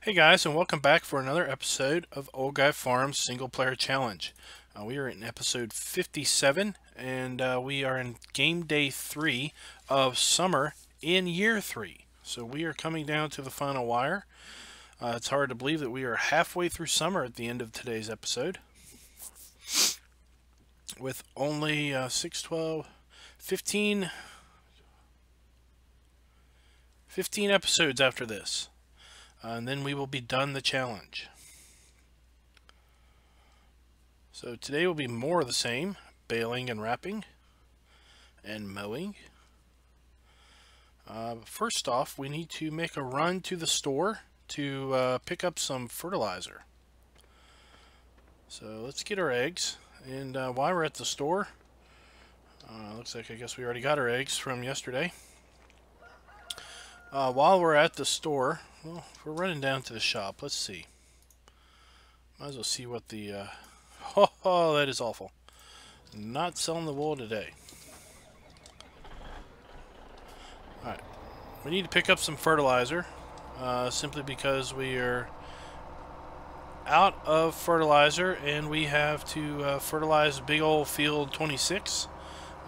Hey guys, and welcome back for another episode of Old Guy Farms Single Player Challenge. We are in episode 57, and we are in game day 3 of summer in year 3. So we are coming down to the final wire. It's hard to believe that we are halfway through summer at the end of today's episode, with only 6, 12, 15 episodes after this. And then we will be done the challenge. So today will be more of the same: baling and wrapping and mowing. First off, we need to make a run to the store to pick up some fertilizer. So let's get our eggs, and while we're at the store, looks like I guess we already got our eggs from yesterday. While we're at the store, well, we're running down to the shop. Let's see. Might as well see what the... oh, that is awful. Not selling the wool today. Alright. We need to pick up some fertilizer. Simply because we are out of fertilizer, and we have to fertilize big old field 26.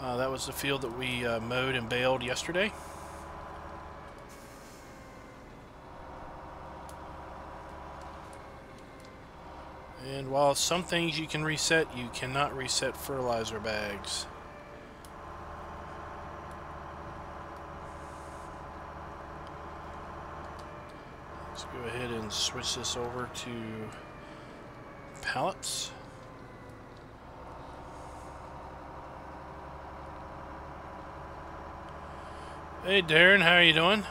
That was the field that we mowed and baled yesterday. And while some things you can reset, you cannot reset fertilizer bags. Let's go ahead and switch this over to pallets. Hey Darren, how are you doing?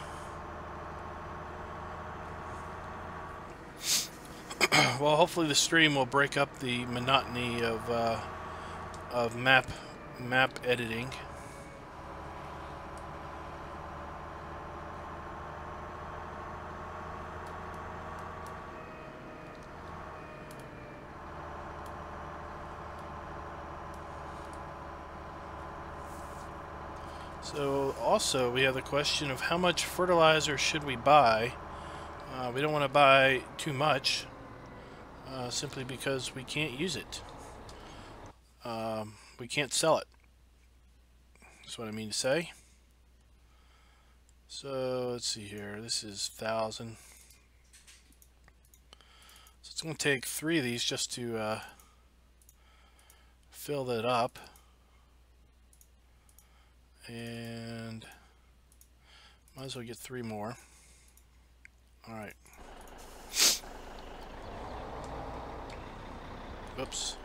Well, hopefully the stream will break up the monotony of map editing. So also we have the question of how much fertilizer should we buy. We don't want to buy too much. Simply because we can't use it. We can't sell it. That's what I mean to say. So let's see here. This is 1,000. So it's going to take 3 of these just to fill that up. And might as well get 3 more. Alright. Oops.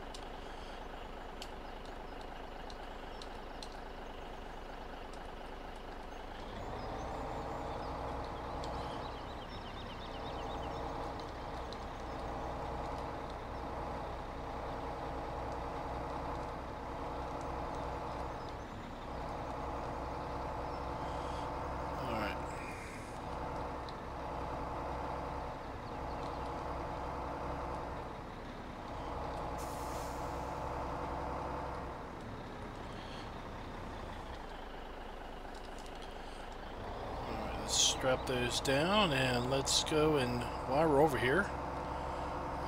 Strap those down, and let's go. And while we're over here,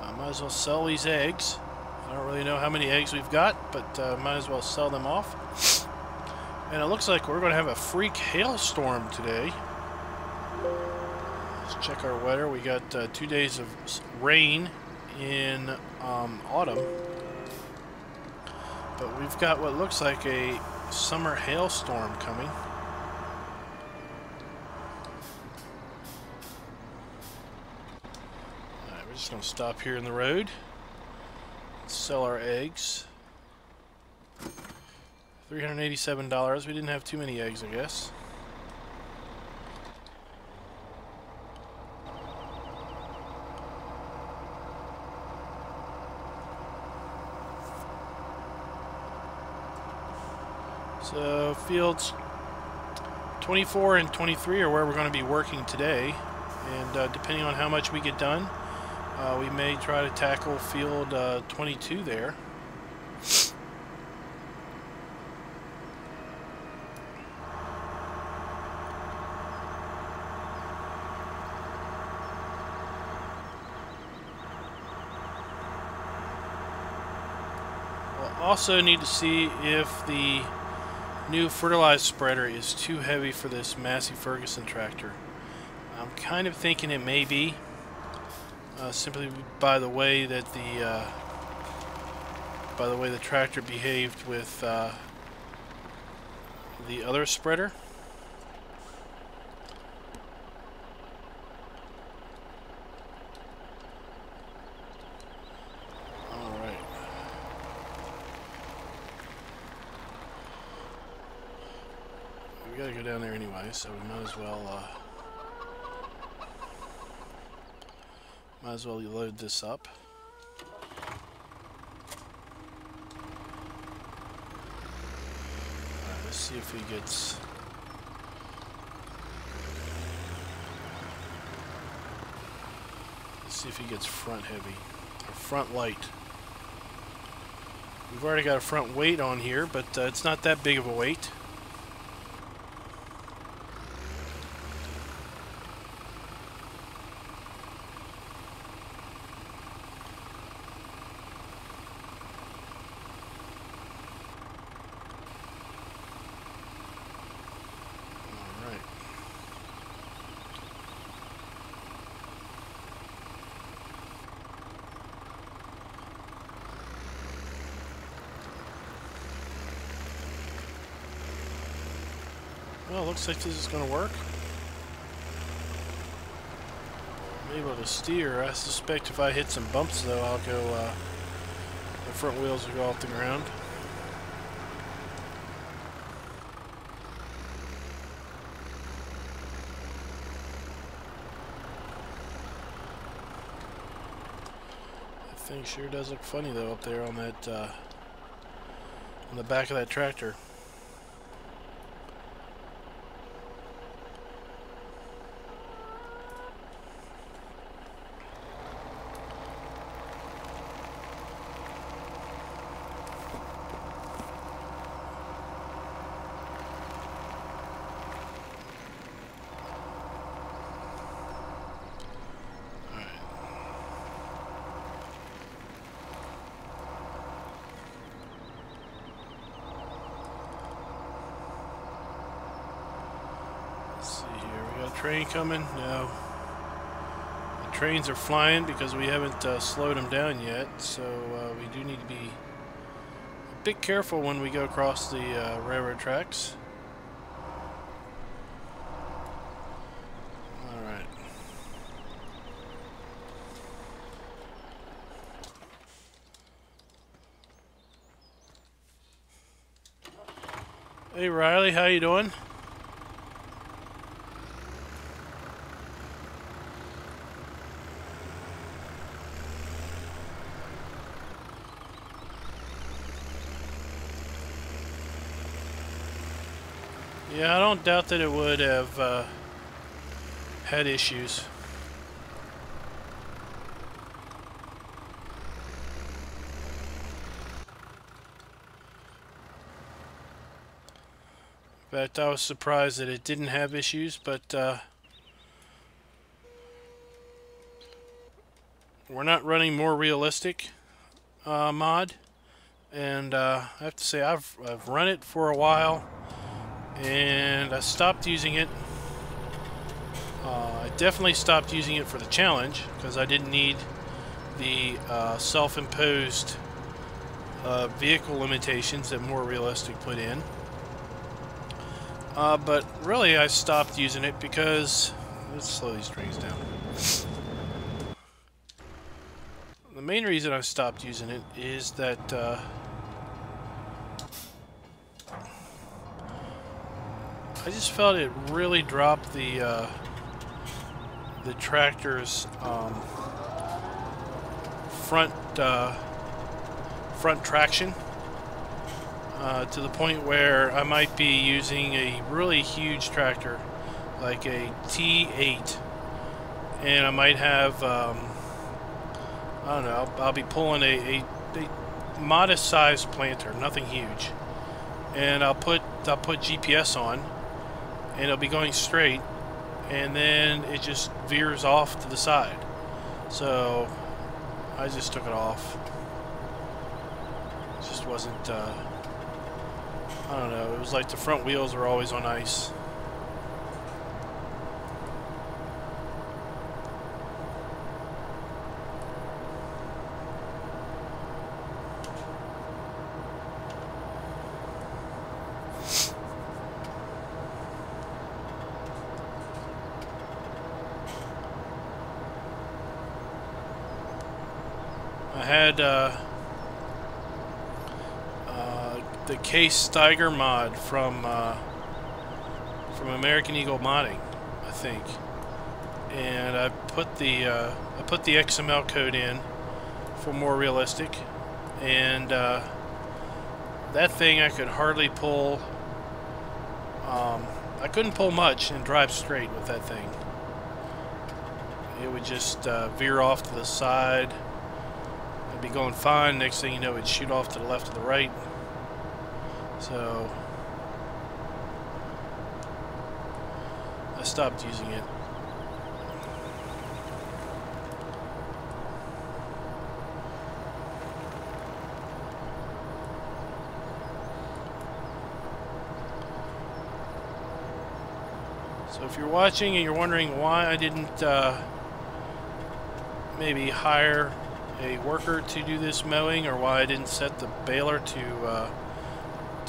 I might as well sell these eggs. I don't really know how many eggs we've got, but might as well sell them off. And it looks like we're going to have a freak hailstorm today. Let's check our weather. We got 2 days of rain in autumn, but we've got what looks like a summer hailstorm coming. Just going to stop here in the road, sell our eggs. $387. We didn't have too many eggs, I guess. So fields 24 and 23 are where we're going to be working today, and depending on how much we get done, we may try to tackle field 22 there. Also need to see if the new fertilized spreader is too heavy for this Massey Ferguson tractor. I'm kind of thinking it may be, simply by the way that the tractor behaved with the other spreader. We gotta go down there anyway, so we might as well load this up. Alright, let's see if he gets... Let's see if he gets front heavy, or front light. We've already got a front weight on here, but it's not that big of a weight. Well, looks like this is going to work. I'm able to steer. I suspect if I hit some bumps, though, I'll go, the front wheels will go off the ground. That thing sure does look funny, though, up there on that, on the back of that tractor. Train coming? No. The trains are flying because we haven't slowed them down yet, so we do need to be a bit careful when we go across the railroad tracks. Alright. Hey Riley, how you doing? Yeah, I don't doubt that it would have had issues. In fact, I was surprised that it didn't have issues, but we're not running more realistic mod, and I have to say I've run it for a while. And I stopped using it. I definitely stopped using it for the challenge because I didn't need the self-imposed vehicle limitations that More Realistic put in. But really I stopped using it because... Let's slow these trains down. The main reason I stopped using it is that I just felt it really dropped the tractor's front traction to the point where I might be using a really huge tractor like a T8, and I might have I don't know, I'll be pulling a modest sized planter, nothing huge, and I'll put GPS on, and it'll be going straight, and then it just veers off to the side. So I just took it off. It just wasn't, I don't know, it was like the front wheels were always on ice. I had the Case Steiger mod from American Eagle Modding, I think, and I put the XML code in for more realistic, and that thing I could hardly pull. I couldn't pull much and drive straight with that thing. It would just veer off to the side. I'd be going fine. Next thing you know, it'd shoot off to the left or the right. So I stopped using it. So if you're watching and you're wondering why I didn't maybe hire a worker to do this mowing, or why I didn't set the baler to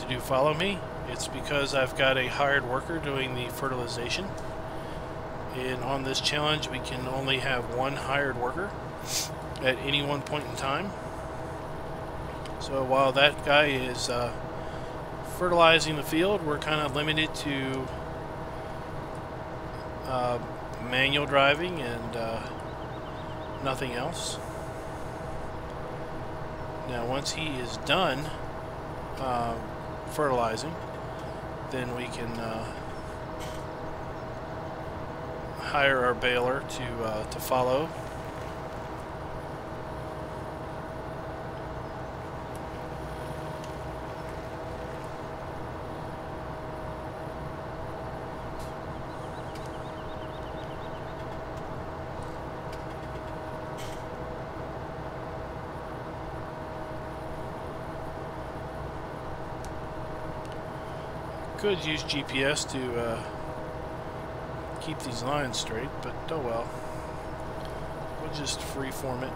do follow me, it's because I've got a hired worker doing the fertilization, and on this challenge we can only have one hired worker at any one point in time. So while that guy is fertilizing the field, we're kind of limited to manual driving and nothing else. Now once he is done fertilizing, then we can hire our baler to follow. Could use GPS to keep these lines straight, but oh well. We'll just freeform it.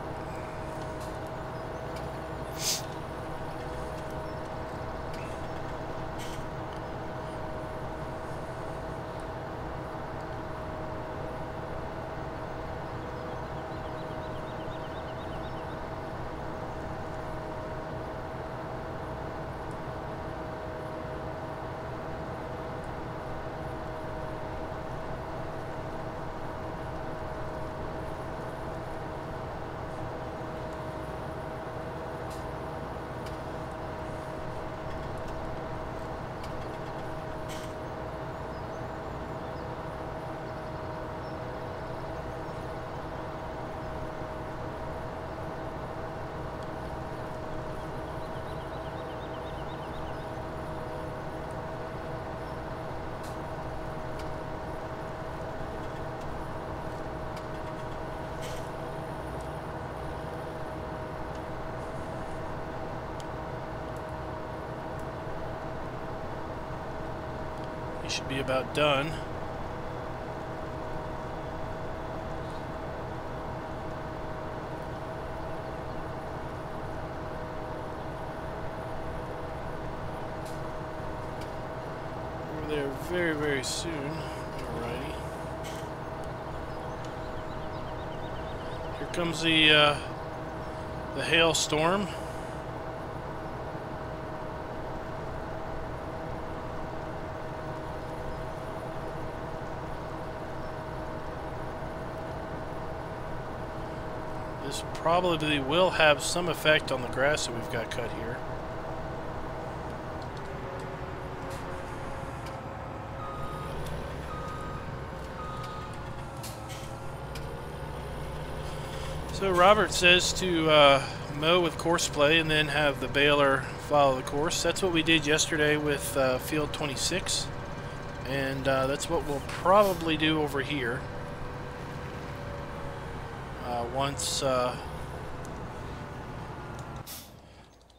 Should be about done. We're there very, very soon. Alrighty. Here comes the hailstorm. This probably will have some effect on the grass that we've got cut here. So Robert says to mow with course play and then have the baler follow the course. That's what we did yesterday with field 26, and that's what we'll probably do over here.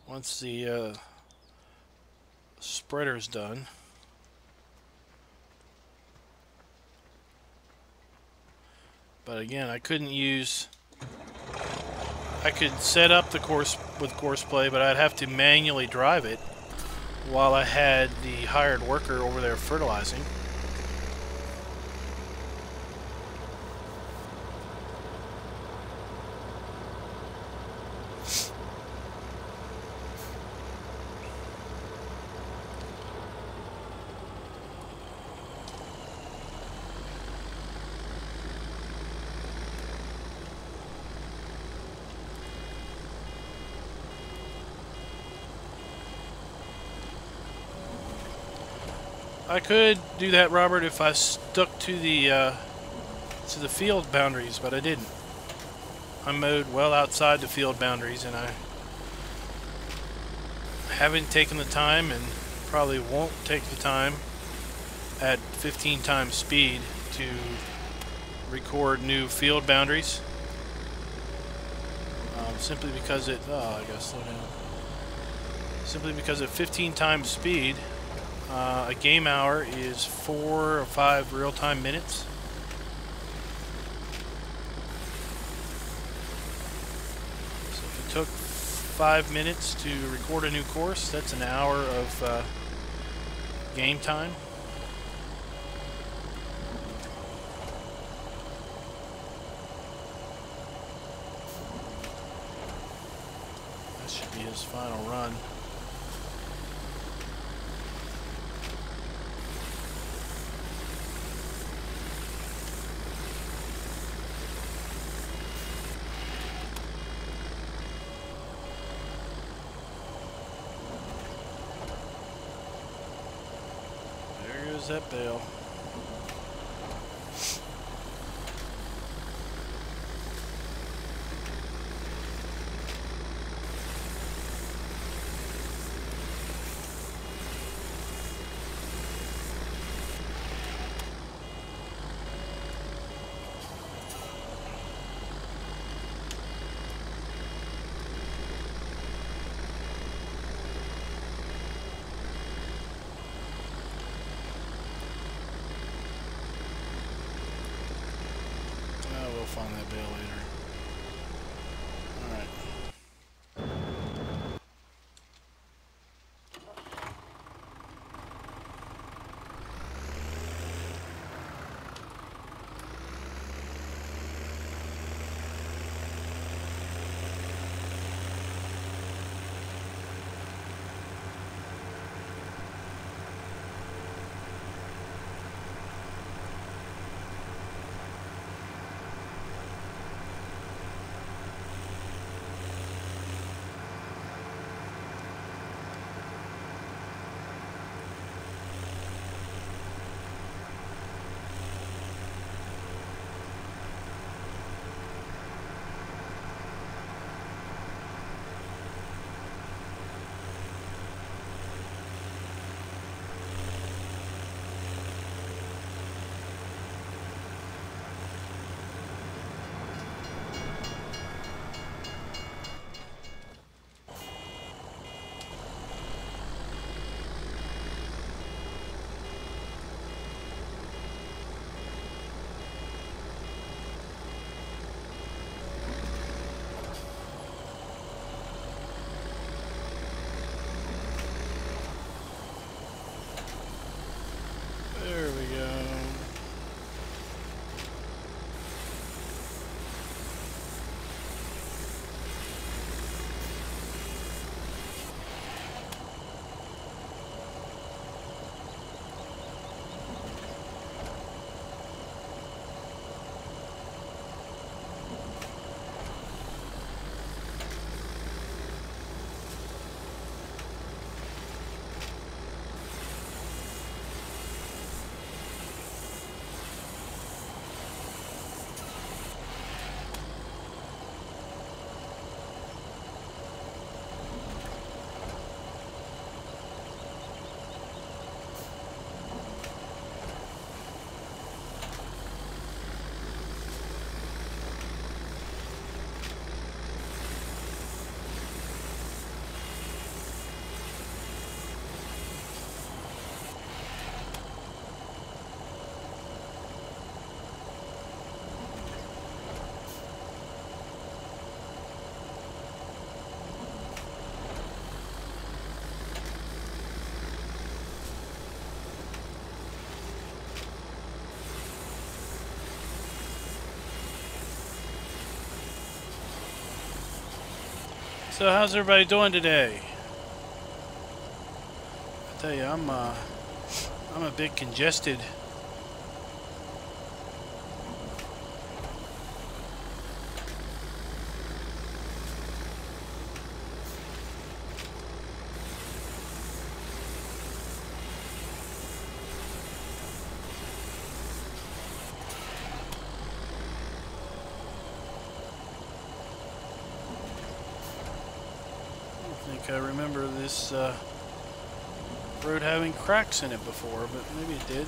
once the spreader's done. But again, I could set up the course with courseplay, but I'd have to manually drive it while I had the hired worker over there fertilizing. I could do that, Robert, if I stuck to the field boundaries, but I didn't. I mowed well outside the field boundaries, and I haven't taken the time, and probably won't take the time at 15 times speed to record new field boundaries. Simply because it, I gotta slow down. Simply because at 15 times speed, a game hour is 4 or 5 real-time minutes. So if it took 5 minutes to record a new course, that's an hour of game time. That should be his final run. That bale. So how's everybody doing today? I tell you, I'm a bit congested. I remember this road having cracks in it before, but maybe it did.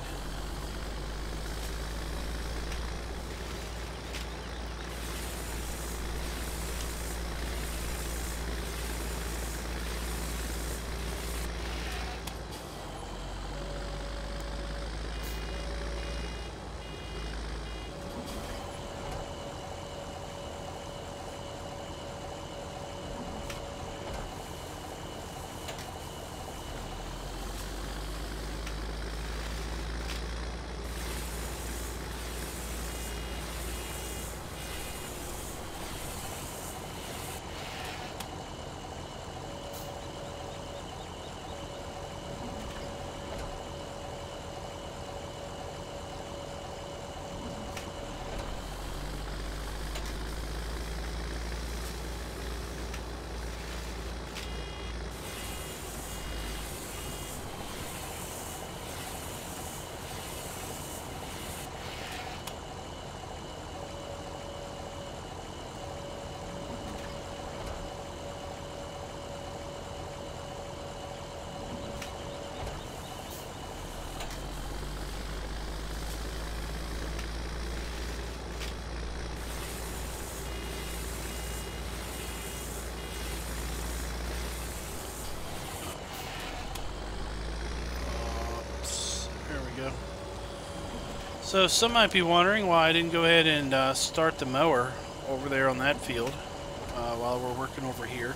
So some might be wondering why I didn't go ahead and start the mower over there on that field while we're working over here.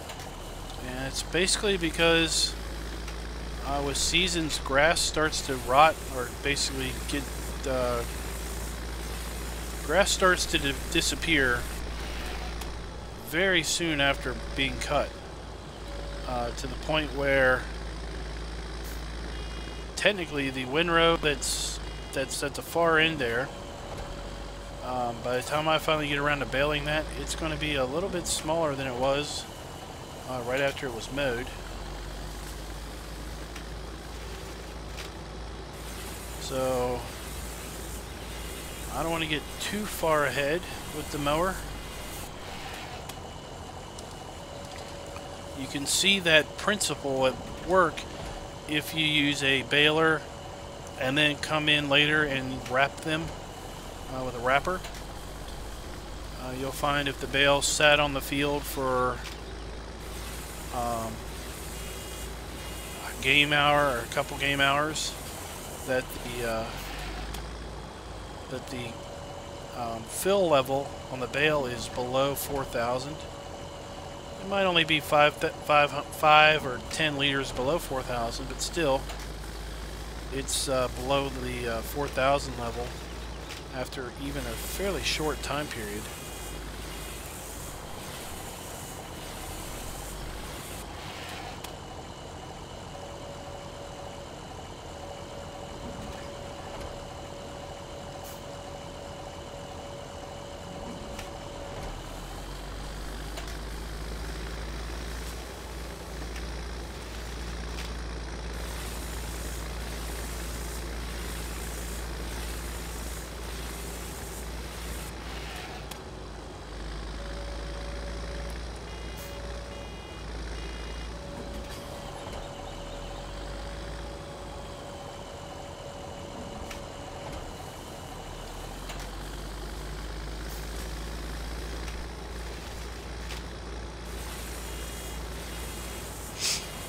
And it's basically because with seasons, grass starts to rot, or basically get grass starts to disappear very soon after being cut, to the point where technically the windrow that's at the far end there, by the time I finally get around to baling that, it's going to be a little bit smaller than it was right after it was mowed. So I don't want to get too far ahead with the mower. You can see that principle at work if you use a baler and then come in later and wrap them with a wrapper. You'll find if the bale sat on the field for a game hour or a couple game hours, that the fill level on the bale is below 4,000. It might only be 5 or 10 liters below 4,000, but still, it's below the 4,000 level after even a fairly short time period.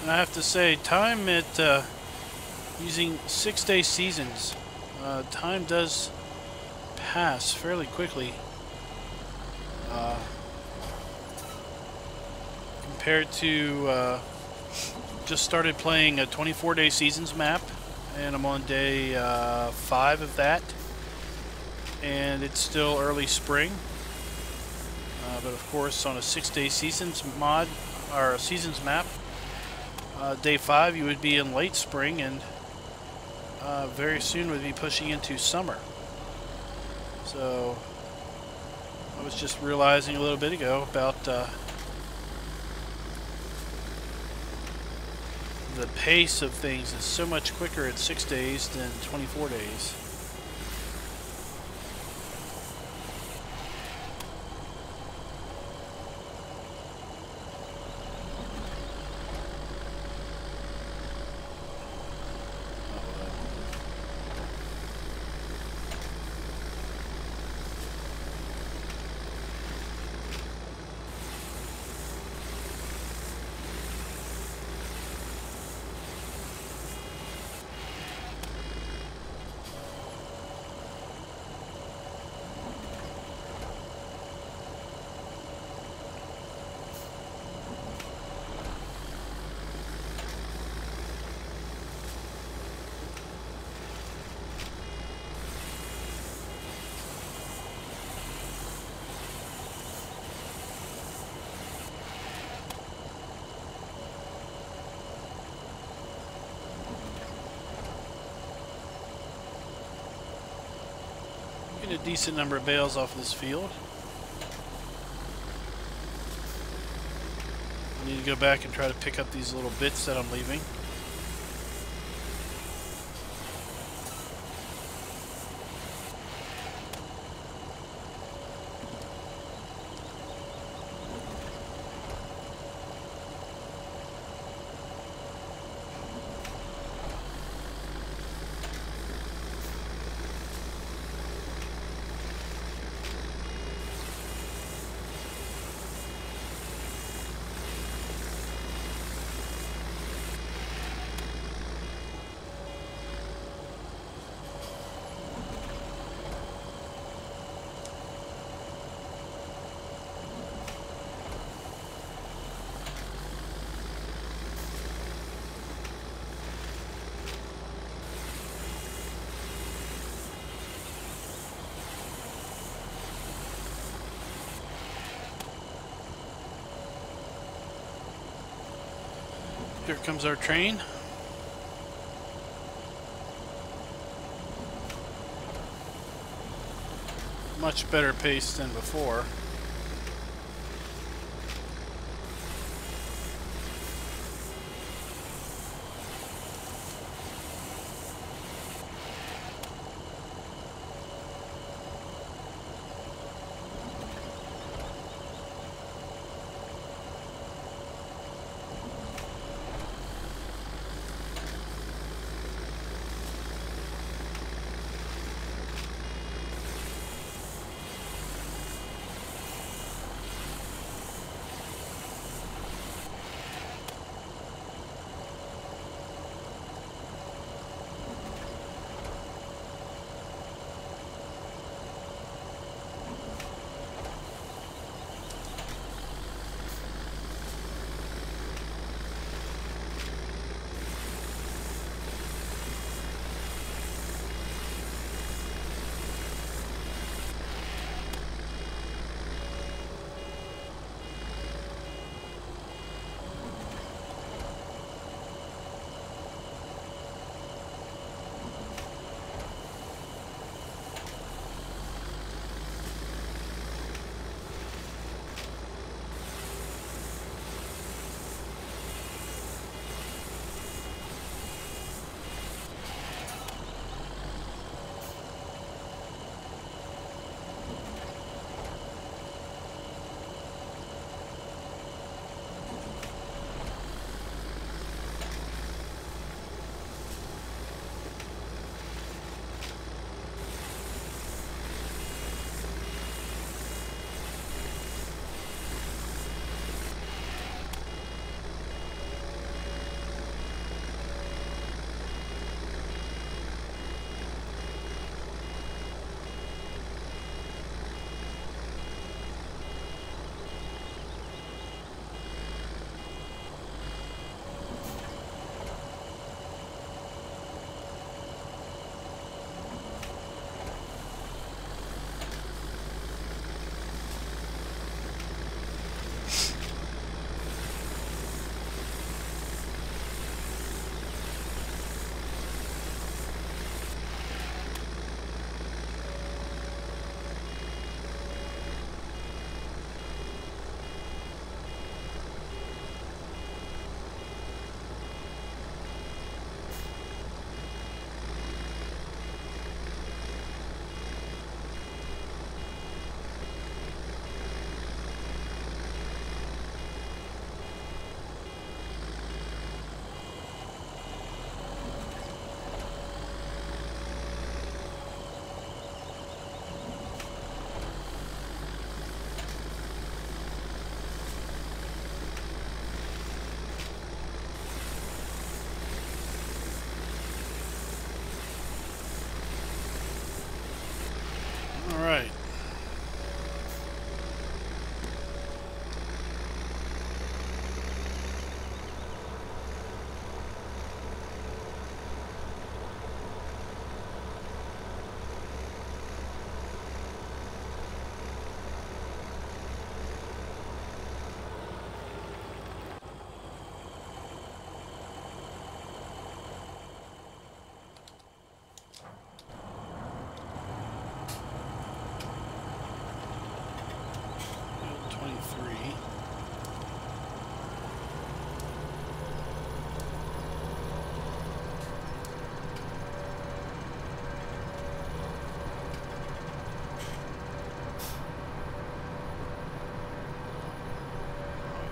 And I have to say, time at using 6-day seasons, time does pass fairly quickly compared to just started playing a 24-day seasons map, and I'm on day 5 of that, and it's still early spring. But of course, on a 6-day seasons mod, our seasons map. Day 5, you would be in late spring, and very soon would be pushing into summer. So I was just realizing a little bit ago about the pace of things is so much quicker at 6 days than 24 days. Get a decent number of bales off this field. I need to go back and try to pick up these little bits that I'm leaving. Here comes our train. Much better pace than before.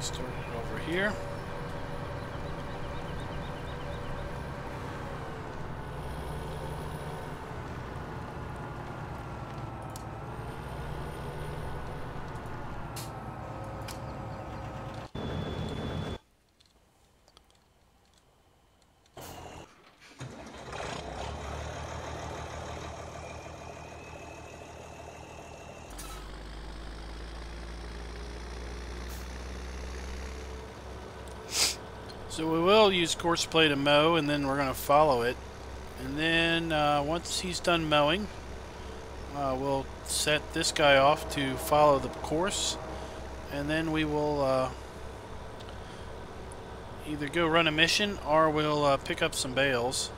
Start it over here. So we will use course play to mow, and then we're going to follow it. And then once he's done mowing, we'll set this guy off to follow the course. And then we will either go run a mission, or we'll pick up some bales.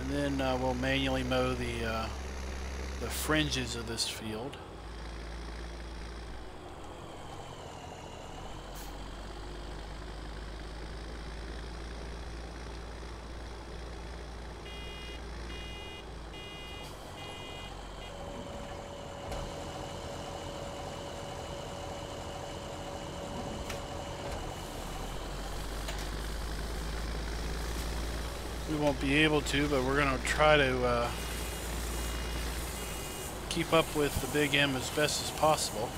And then we'll manually mow the fringes of this field. We won't be able to, but we're going to try to keep up with the Big M as best as possible.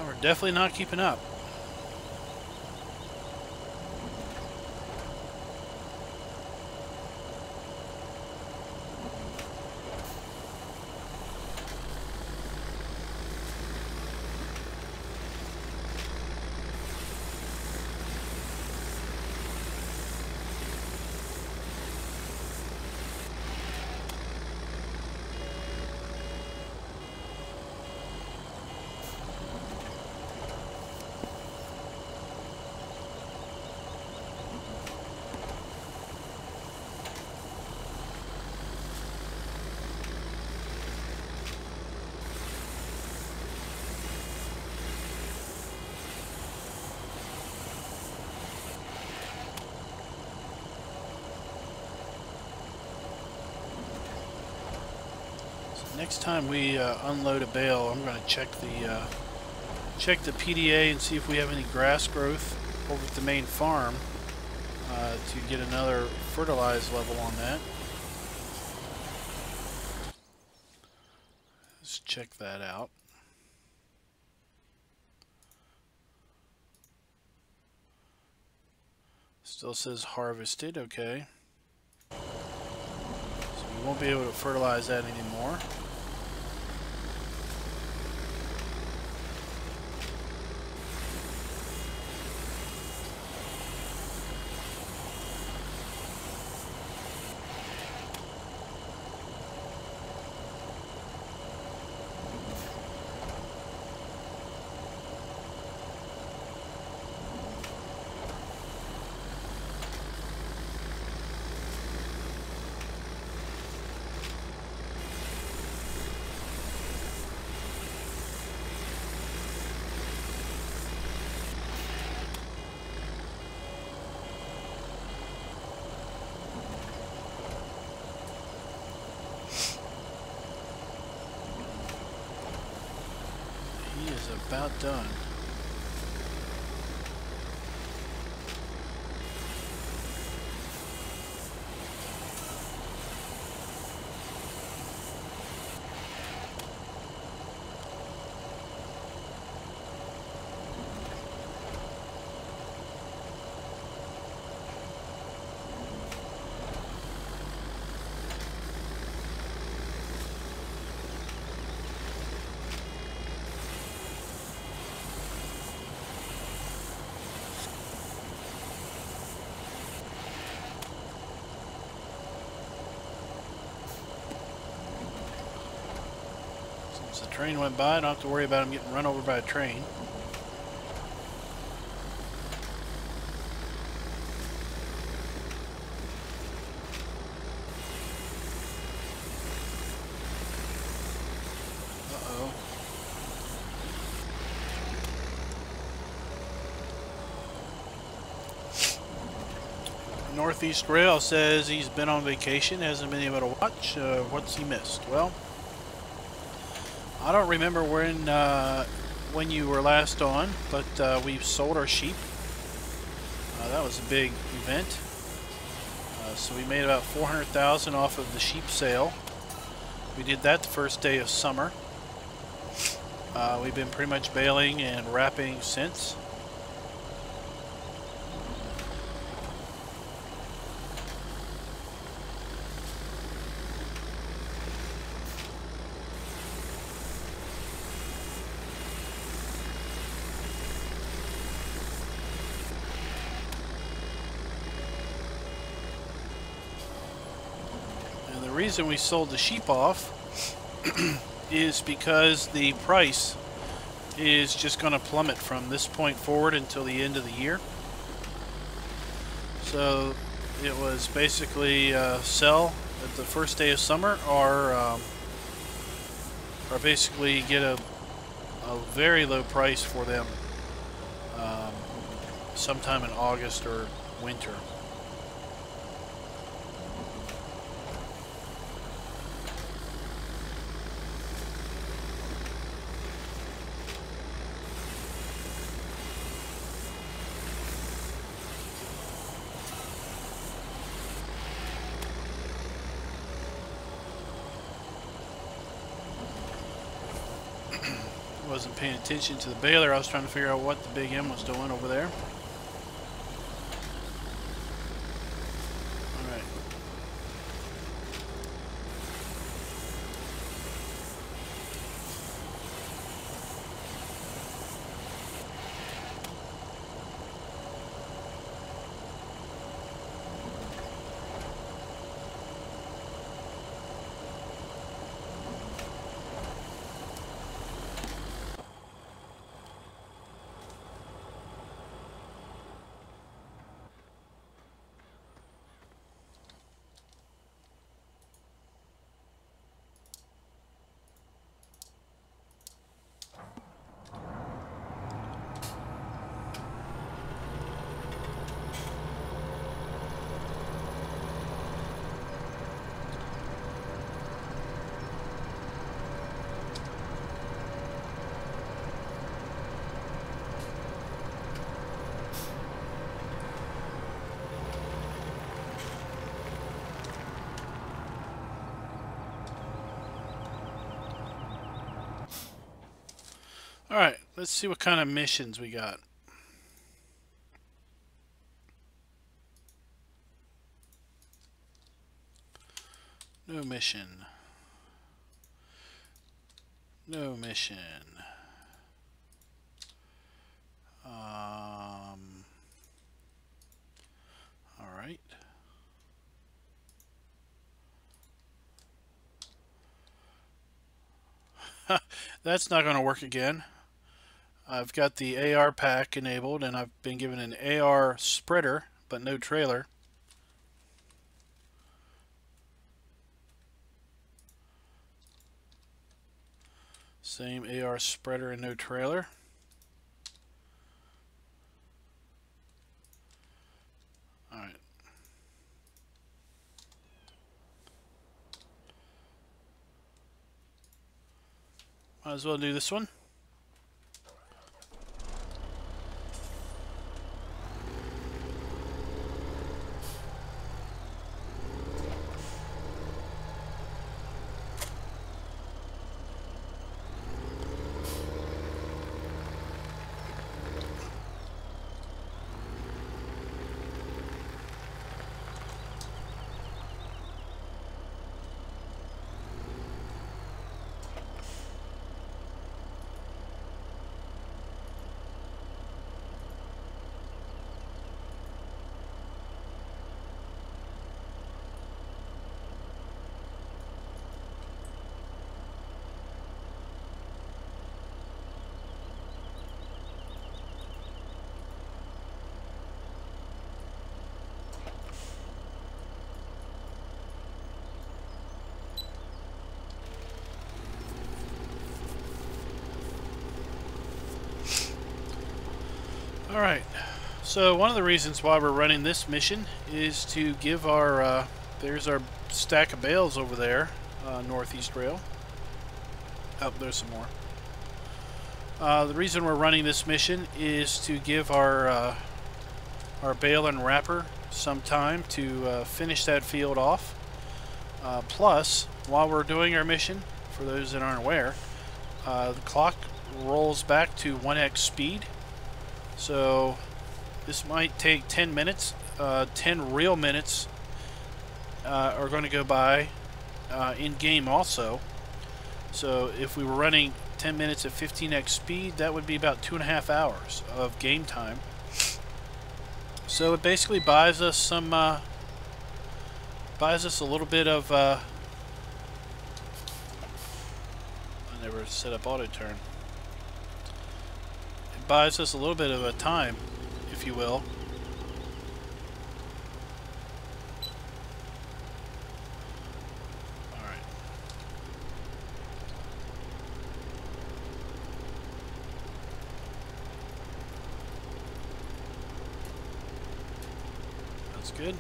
We're definitely not keeping up. Next time we unload a bale, I'm going to check the PDA and see if we have any grass growth over at the main farm to get another fertilized level on that. Let's check that out. Still says harvested, okay. So we won't be able to fertilize that anymore. He is about done. Since the train went by, I don't have to worry about him getting run over by a train. Uh-oh. Northeast Rail says he's been on vacation, hasn't been able to watch. What's he missed? Well, I don't remember when you were last on, but we've sold our sheep. That was a big event. So we made about $400,000 off of the sheep sale. We did that the first day of summer. We've been pretty much baling and wrapping since. The reason we sold the sheep off is because the price is just going to plummet from this point forward until the end of the year. So it was basically sell at the first day of summer, or basically get a very low price for them sometime in August or winter. Wasn't paying attention to the baler. I was trying to figure out what the big M was doing over there. All right. Alright, let's see what kind of missions we got. No mission. No mission. Alright. That's not going to work again. I've got the AR pack enabled, and I've been given an AR spreader, but no trailer. Same AR spreader and no trailer. Alright. Might as well do this one. Alright, so one of the reasons why we're running this mission is to give our, there's our stack of bales over there, northeast rail. Oh, there's some more. The reason we're running this mission is to give our bale and wrapper some time to finish that field off. Plus, while we're doing our mission, for those that aren't aware, the clock rolls back to 1x speed. So this might take 10 minutes. 10 real minutes are going to go by in game also. So if we were running 10 minutes at 15x speed, that would be about 2.5 hours of game time. So it basically buys us some buys us a little bit of I never set up auto turn. It buys us a little bit of a time, if you will. Alright. That's good.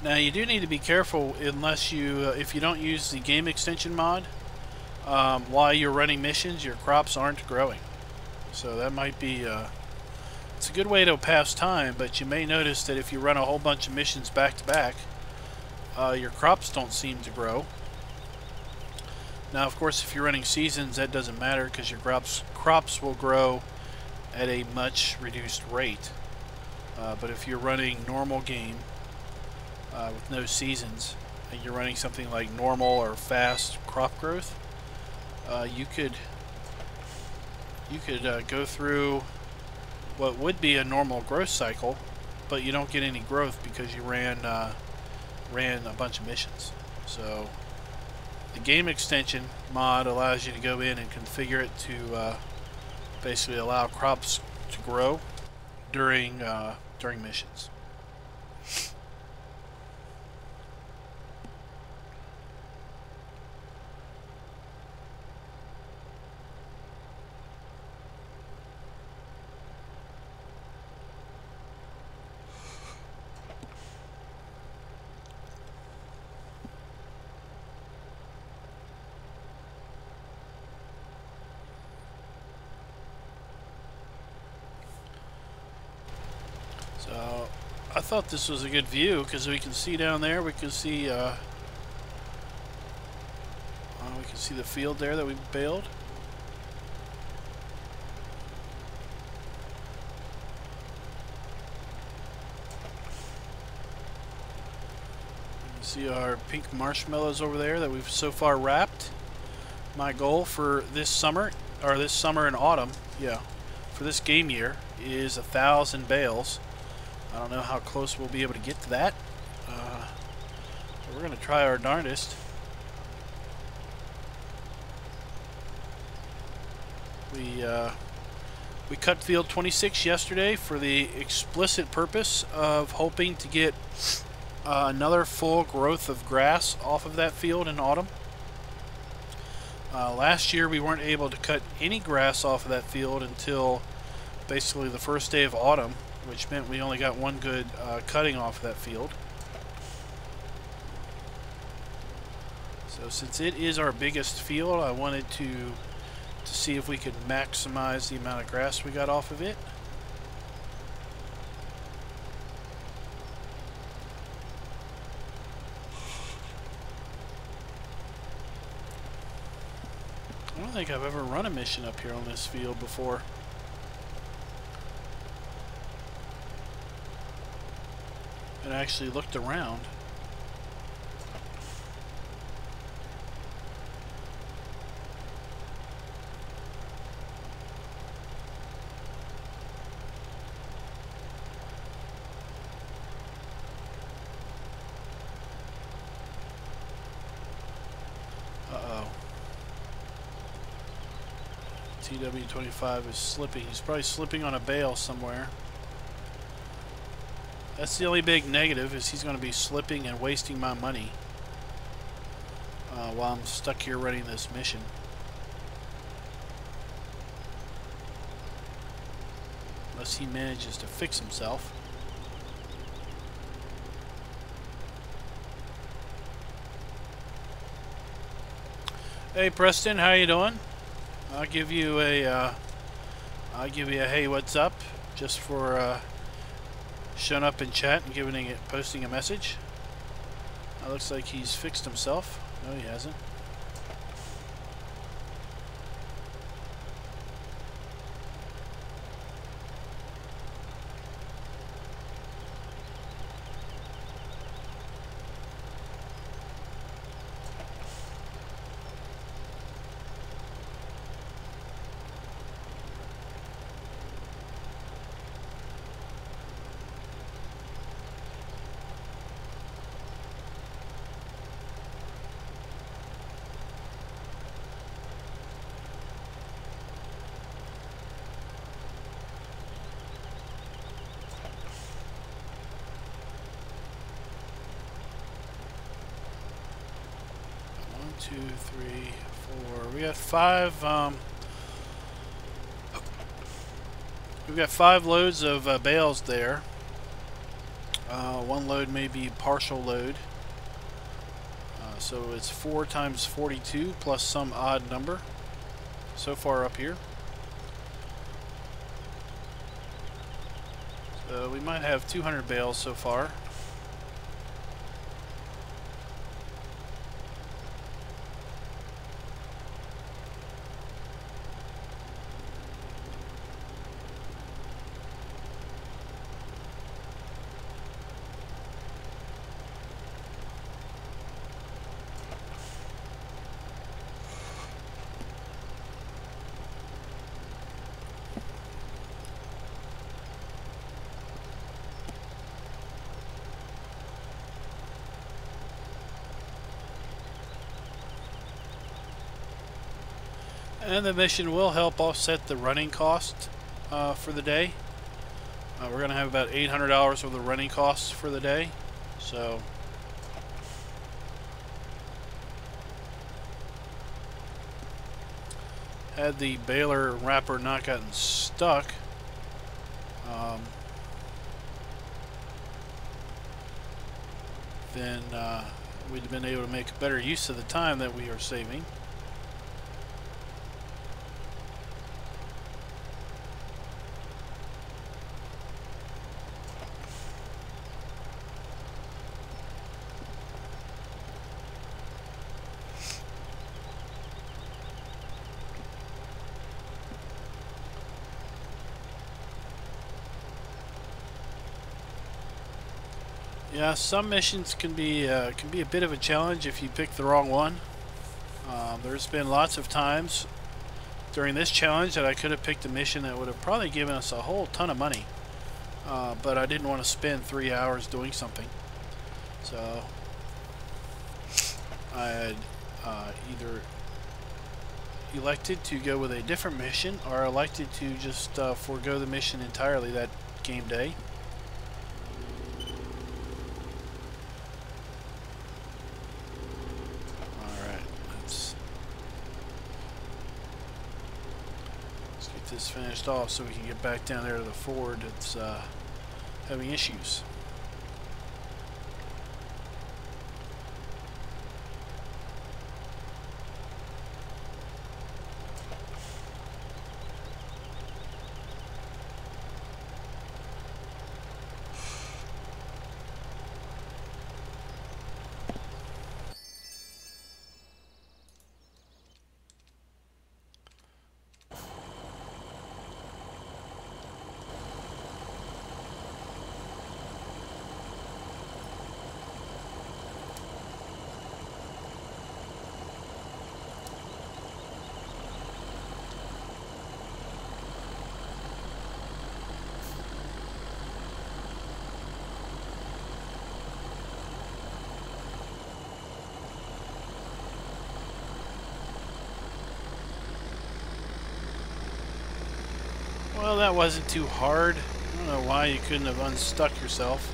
Now you do need to be careful unless you, if you don't use the game extension mod, while you're running missions, your crops aren't growing. So that might be, it's a good way to pass time, but you may notice that if you run a whole bunch of missions back to back, your crops don't seem to grow. Now of course if you're running seasons, that doesn't matter because your crops will grow at a much reduced rate. But if you're running normal game, with no seasons, and you're running something like normal or fast crop growth, you could go through what would be a normal growth cycle, but you don't get any growth because you ran a bunch of missions. So the game extension mod allows you to go in and configure it to basically allow crops to grow during missions. So I thought this was a good view because we can see down there. We can see the field there that we baled. You can see our pink marshmallows over there that we've so far wrapped. My goal for this summer, or this summer and autumn, yeah, for this game year is 1,000 bales. I don't know how close we'll be able to get to that. But we're going to try our darndest. We cut field 26 yesterday for the explicit purpose of hoping to get another full growth of grass off of that field in autumn. Last year we weren't able to cut any grass off of that field until basically the first day of autumn, which meant we only got one good cutting off of that field. So since it is our biggest field, I wanted to see if we could maximize the amount of grass we got off of it. I don't think I've ever run a mission up here on this field before. And actually looked around. Uh-oh. TW25 is slipping. He's probably slipping on a bale somewhere. That's the only big negative, is he's going to be slipping and wasting my money. while I'm stuck here running this mission. Unless he manages to fix himself. Hey Preston, how you doing? I'll give you a hey, what's up, just for showing up in chat and posting a message. Looks like he's fixed himself. No, he hasn't. Two, three, four. We got five. We've got 5 loads of bales there. One load may be partial load. So it's 4 times 42 plus some odd number so far up here. So we might have 200 bales so far. And the mission will help offset the running cost for the day. We're going to have about $800 worth of running costs for the day. So had the baler wrapper not gotten stuck, then we'd have been able to make better use of the time that we are saving. Yeah, some missions can be a bit of a challenge if you pick the wrong one. There's been lots of times during this challenge that I could have picked a mission that would have probably given us a whole ton of money, but I didn't want to spend 3 hours doing something. So I had either elected to go with a different mission or elected to just forego the mission entirely that game day. This finished off so we can get back down there to the Ford that's having issues. Well, that wasn't too hard. I don't know why you couldn't have unstuck yourself.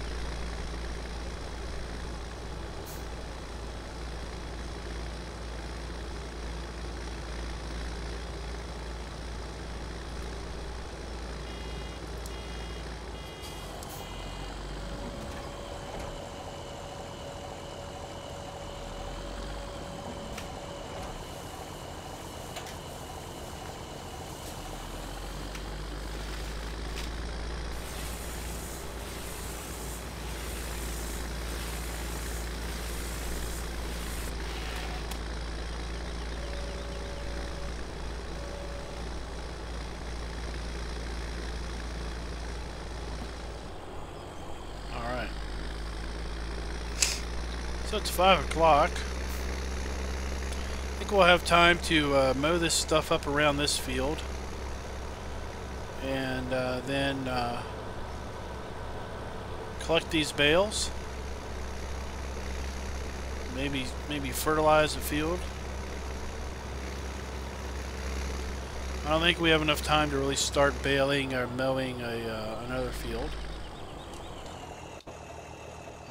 So it's 5 o'clock. I think we'll have time to mow this stuff up around this field. And then collect these bales. Maybe fertilize the field. I don't think we have enough time to really start baling or mowing another field.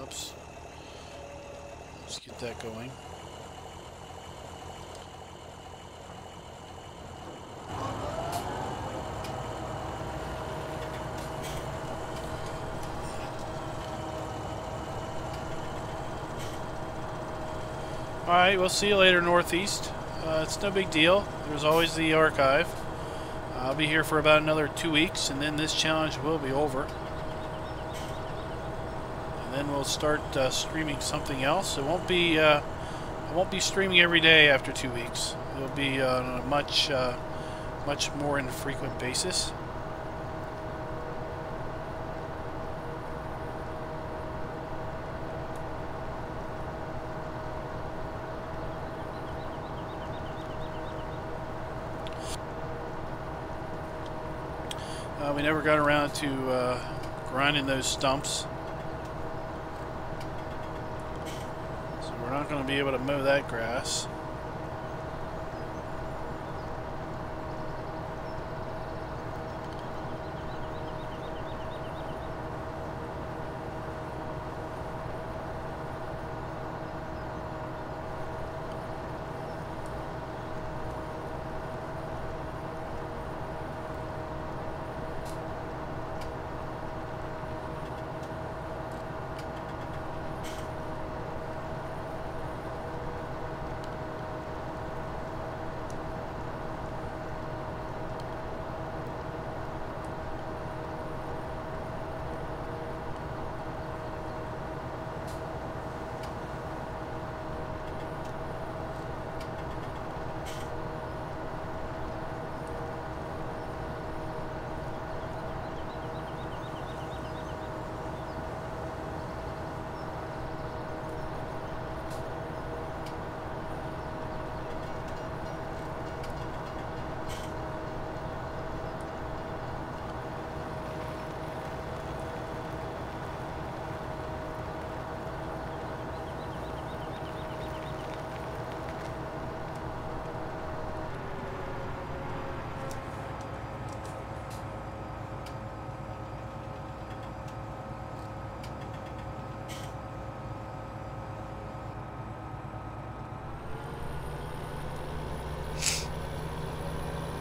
Oops. Let's get that going. Alright, we'll see you later, Northeast. It's no big deal. There's always the archive. I'll be here for about another 2 weeks, and then this challenge will be over. And then we'll start streaming something else. It won't be I won't be streaming every day after 2 weeks. It'll be on a much more infrequent basis. We never got around to grinding those stumps, so we're not going to be able to mow that grass.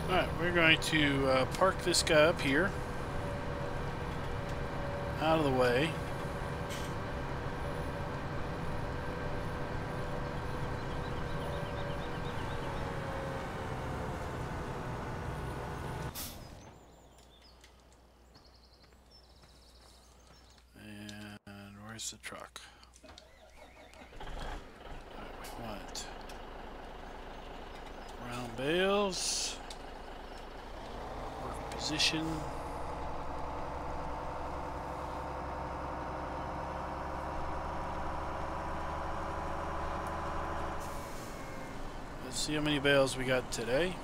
Alright, we're going to park this guy up here, out of the way. And where's the truck? Alright, we want round bales. Position. Let's see how many bales we got today.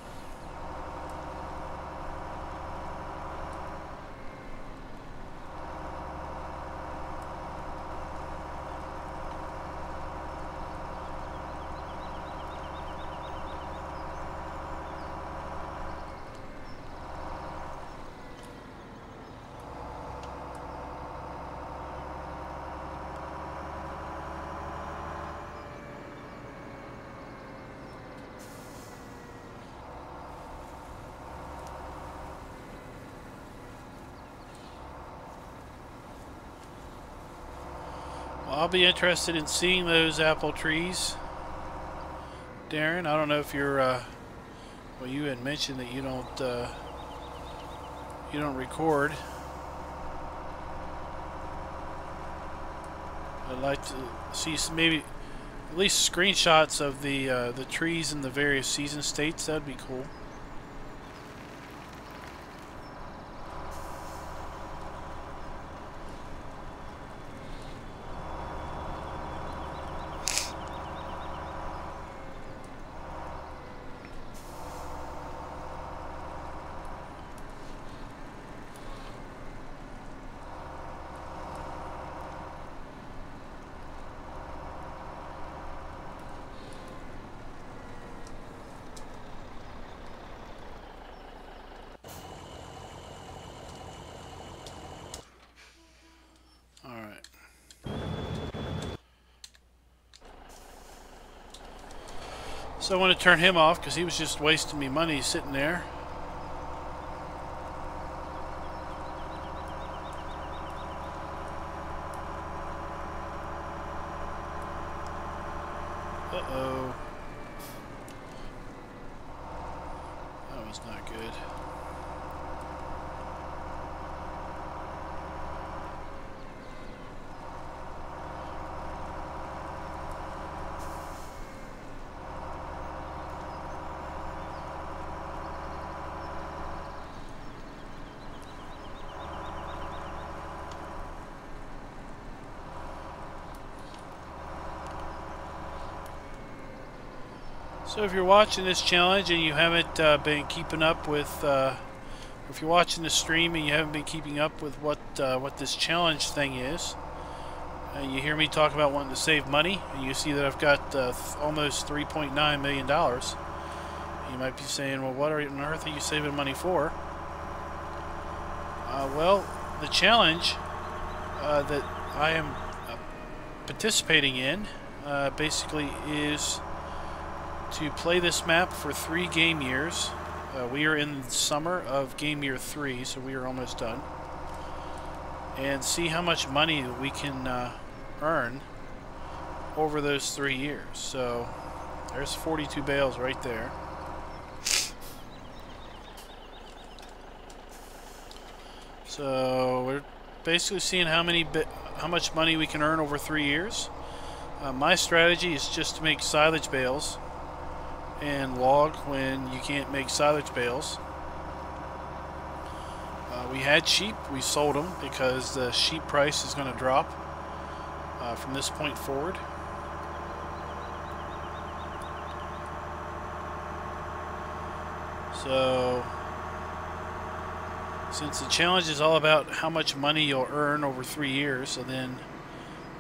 I'll be interested in seeing those apple trees, Darren. I don't know if you're, well, you had mentioned that you don't record. I'd like to see maybe at least screenshots of the trees in the various season states. That'd be cool. So I want to turn him off because he was just wasting me money sitting there. Uh-oh. That was not good. So if you're watching this challenge and you haven't been keeping up with, if you're watching the stream and you haven't been keeping up with what this challenge thing is, you hear me talk about wanting to save money, and you see that I've got almost $3.9 million. You might be saying, well, what on earth are you saving money for? Well, the challenge that I am participating in basically is to play this map for 3 game years. We are in the summer of game year 3, so we are almost done. And see how much money we can earn over those 3 years. So there's 42 bales right there. So we're basically seeing how much money we can earn over 3 years. My strategy is just to make silage bales and log when you can't make silage bales. We had sheep, we sold them because the sheep price is going to drop from this point forward. So since the challenge is all about how much money you'll earn over 3 years, so then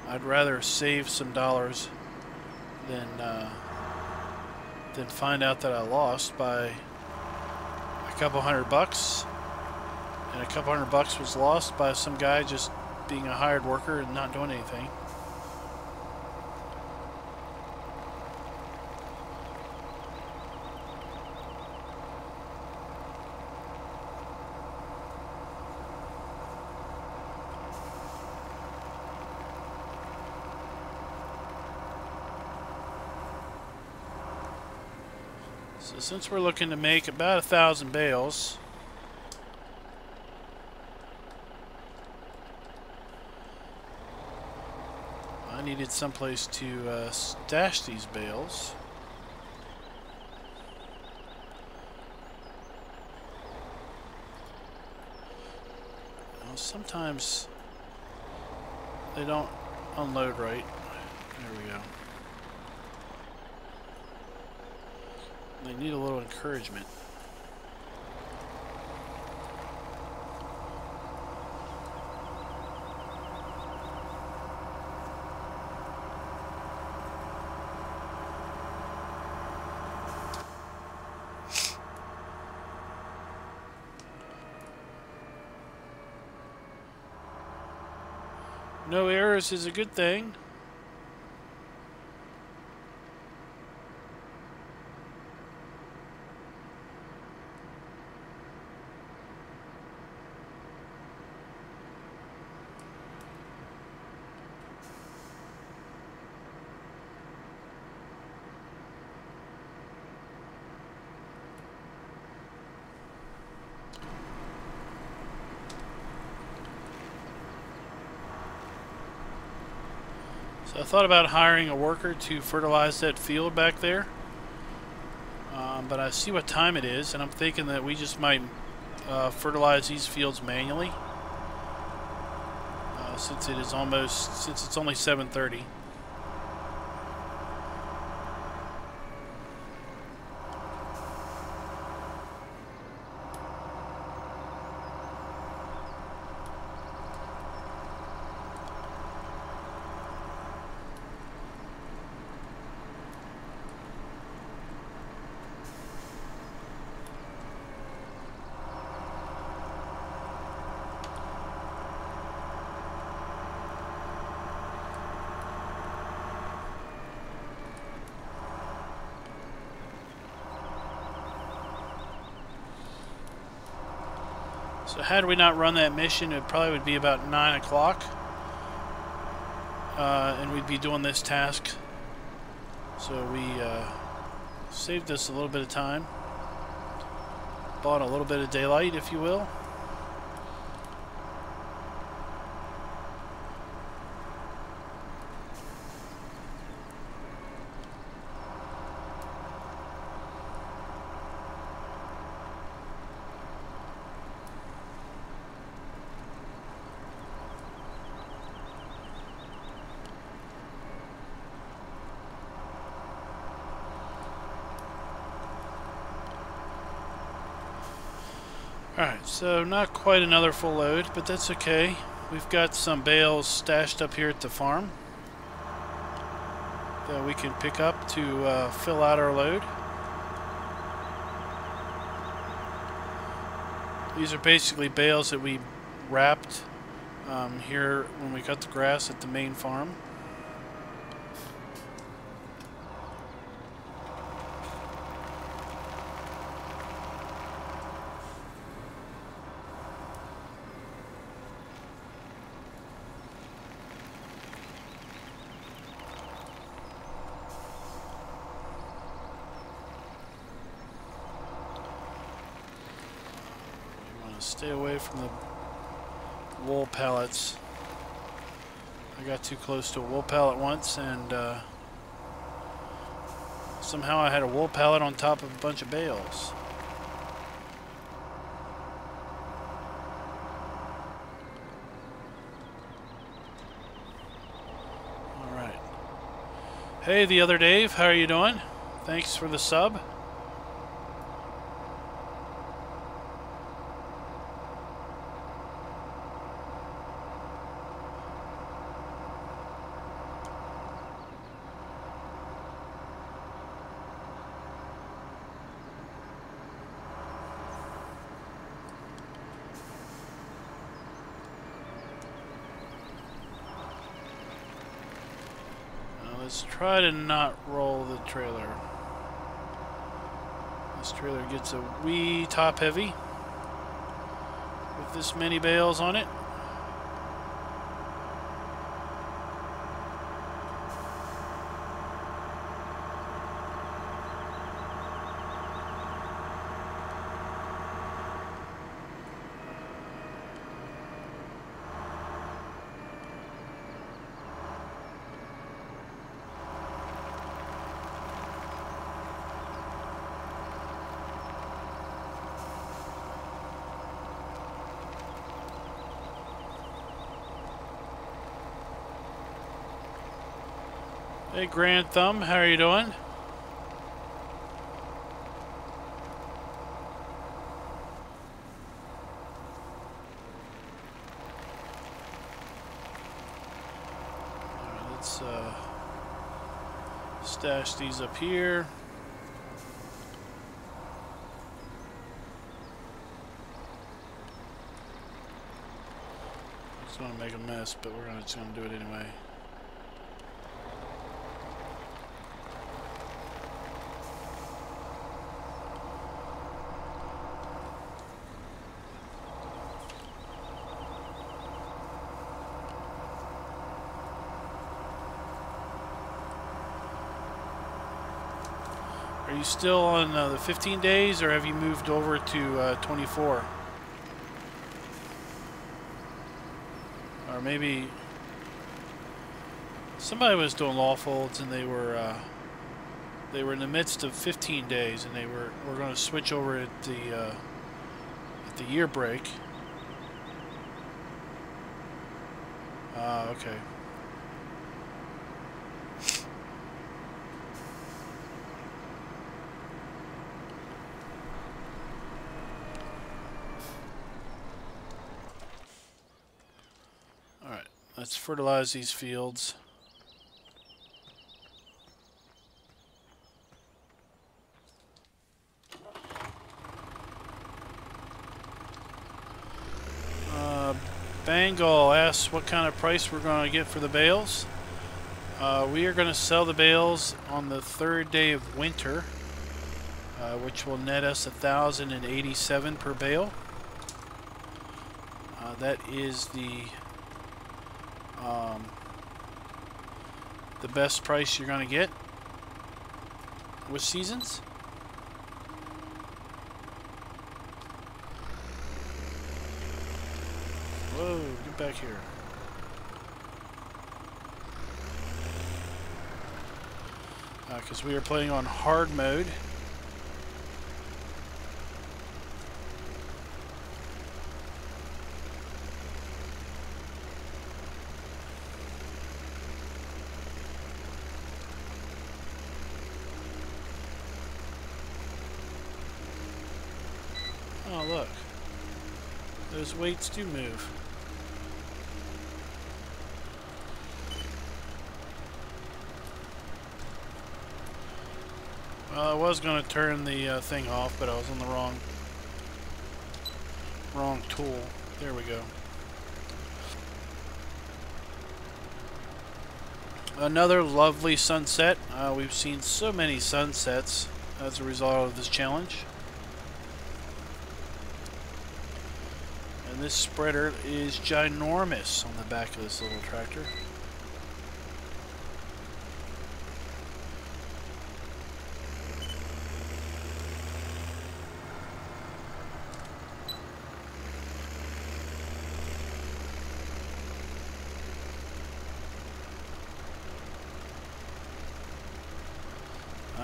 I'd rather save some dollars than find out that I lost by a couple $100, and a couple $100 was lost by some guy just being a hired worker and not doing anything. So since we're looking to make about 1,000 bales, I needed someplace to stash these bales. Well, sometimes they don't unload right. There we go. They need a little encouragement. No errors is a good thing. So I thought about hiring a worker to fertilize that field back there, but I see what time it is, and I'm thinking that we just might fertilize these fields manually, since it's only 7:30. So had we not run that mission, it probably would be about 9 o'clock. And we'd be doing this task. So we saved us a little bit of time. Bought a little bit of daylight, if you will. Alright, so not quite another full load, but that's okay. We've got some bales stashed up here at the farm that we can pick up to fill out our load. These are basically bales that we wrapped here when we cut the grass at the main farm. Stay away from the wool pallets. I got too close to a wool pallet once, and somehow I had a wool pallet on top of a bunch of bales. Alright. Hey, the other Dave, how are you doing? Thanks for the sub. Let's try to not roll the trailer. This trailer gets a wee top heavy with this many bales on it. Hey Grand Thumb, how are you doing? Alright, let's stash these up here. It's gonna make a mess, but we're just gonna do it anyway. Are you still on the 15 days, or have you moved over to 24? Or maybe somebody was doing lawfolds and they were in the midst of 15 days, and we're going to switch over at the year break. Okay. Let's fertilize these fields. Bengal asks what kind of price we're going to get for the bales. We are going to sell the bales on the 3rd day of winter, which will net us 1,087 per bale. That is the best price you're going to get with seasons. Whoa, get back here. Because we are playing on hard mode. Oh, look. Those weights do move. Well, I was going to turn the thing off, but I was on the wrong tool. There we go. Another lovely sunset. We've seen so many sunsets as a result of this challenge. And this spreader is ginormous on the back of this little tractor.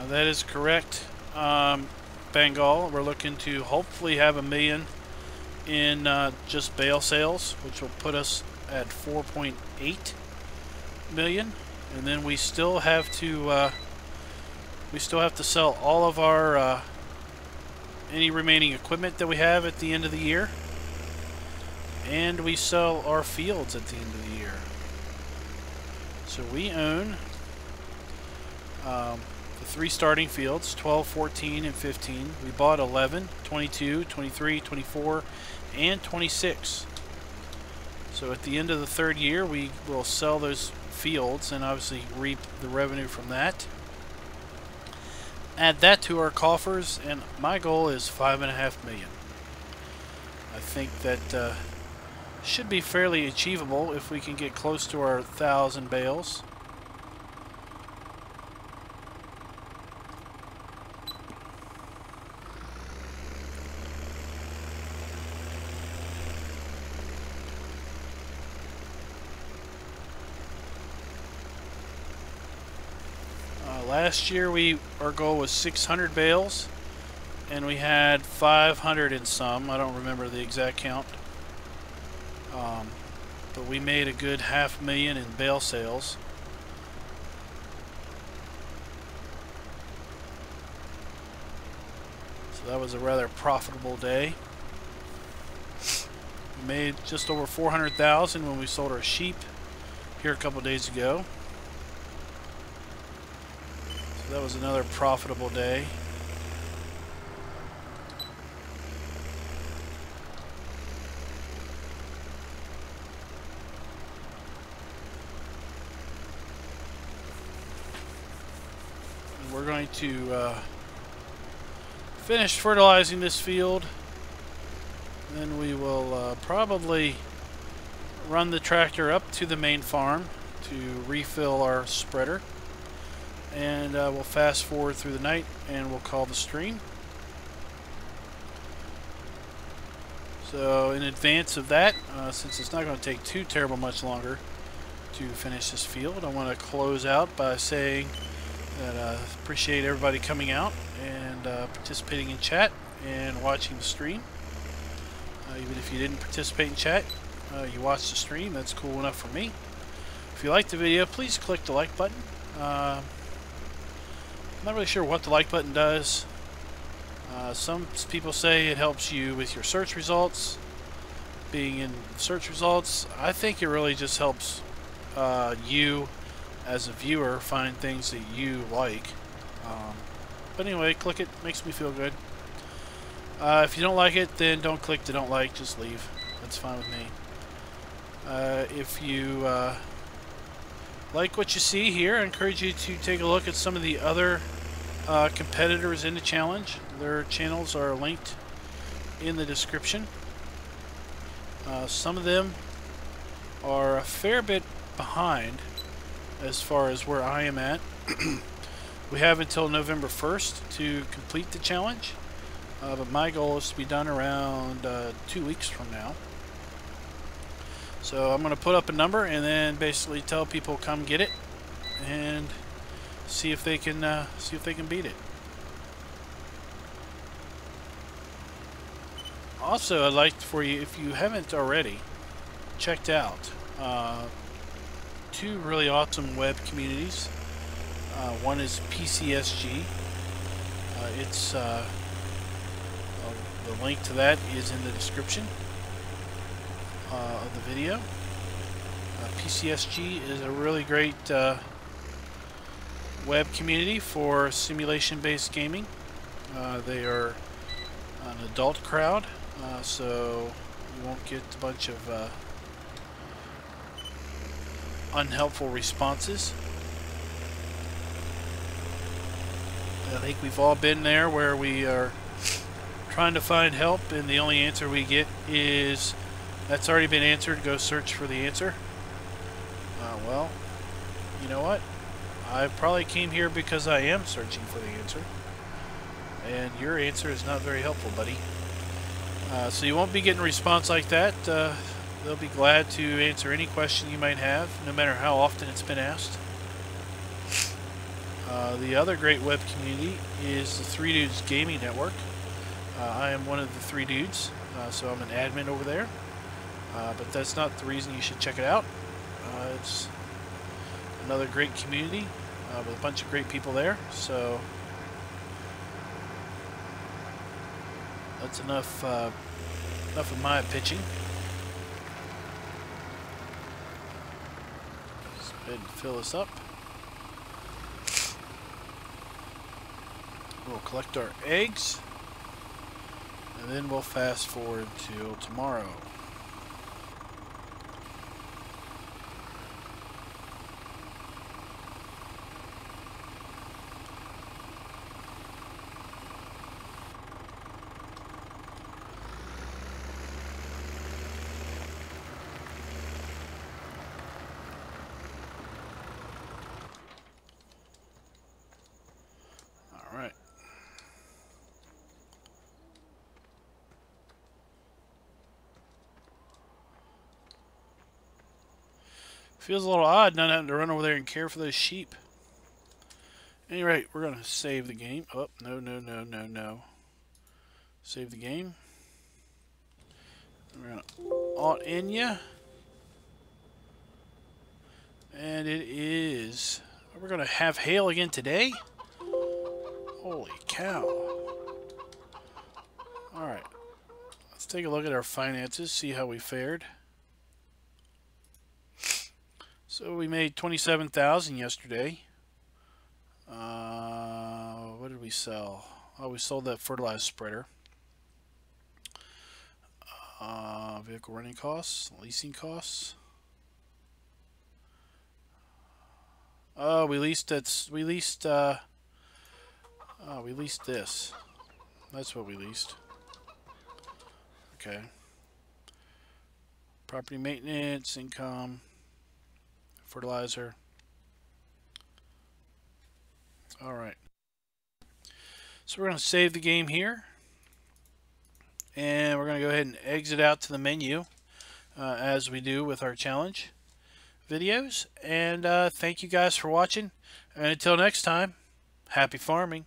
That is correct, Bengal. We're looking to hopefully have $1 million in just bale sales, which will put us at 4.8 million, and then we still have to sell all of our any remaining equipment that we have at the end of the year, and we sell our fields at the end of the year. So we own the 3 starting fields, 12, 14, and 15. We bought 11, 22, 23, 24, and 26. So at the end of the 3rd year, we will sell those fields and obviously reap the revenue from that. Add that to our coffers, and my goal is $5.5 million. I think that should be fairly achievable if we can get close to our 1,000 bales. Last year our goal was 600 bales, and we had 500 and some. I don't remember the exact count, but we made a good $500,000 in bale sales. So that was a rather profitable day. We made just over 400,000 when we sold our sheep here a couple days ago. That was another profitable day. And we're going to finish fertilizing this field. Then we will probably run the tractor up to the main farm to refill our spreader. And we'll fast forward through the night and we'll call the stream. So in advance of that, since it's not going to take too terrible much longer to finish this field, I want to close out by saying that I appreciate everybody coming out and participating in chat and watching the stream. Even if you didn't participate in chat, you watched the stream. That's cool enough for me. If you liked the video, please click the like button. I'm not really sure what the like button does. Some people say it helps you with your search results, being in search results. I think it really just helps you as a viewer find things that you like. But anyway, click it, makes me feel good. If you don't like it, then don't click the don't like, just leave. That's fine with me. If you like what you see here, I encourage you to take a look at some of the other competitors in the challenge. Their channels are linked in the description. Some of them are a fair bit behind as far as where I am at. We have until November 1st to complete the challenge, but my goal is to be done around 2 weeks from now. So I'm going to put up a number and then basically tell people come get it and see if they can beat it. Also, I'd like for you, if you haven't already, checked out 2 really awesome web communities. One is PCSG. The link to that is in the description of the video. PCSG is a really great web community for simulation-based gaming. They are an adult crowd, so you won't get a bunch of unhelpful responses. I think we've all been there where we are trying to find help and the only answer we get is that's already been answered, go search for the answer. Well, you know what? I probably came here because I am searching for the answer, and your answer is not very helpful, buddy. So you won't be getting a response like that. They'll be glad to answer any question you might have, no matter how often it's been asked. The other great web community is the 3 Dudes Gaming Network. I am one of the 3 dudes, so I'm an admin over there. But that's not the reason you should check it out. It's another great community with a bunch of great people there. So that's enough of my pitching. Let's go ahead and fill this up. We'll collect our eggs, and then we'll fast forward till tomorrow. All right. Feels a little odd not having to run over there and care for those sheep. At any rate, we're going to save the game. Oh, no. Save the game. We're going to Alt-N ya. And it is... We're going to have hail again today? Holy cow. Alright. Let's take a look at our finances, see how we fared. So we made $27,000 yesterday. What did we sell? Oh, we sold that fertilizer spreader. Vehicle running costs, leasing costs. Oh, we leased this. We leased this. That's what we leased. Okay. Property maintenance, income. Fertilizer. Alright. So we're going to save the game here. And we're going to go ahead and exit out to the menu as we do with our challenge videos. And thank you guys for watching. And until next time, happy farming.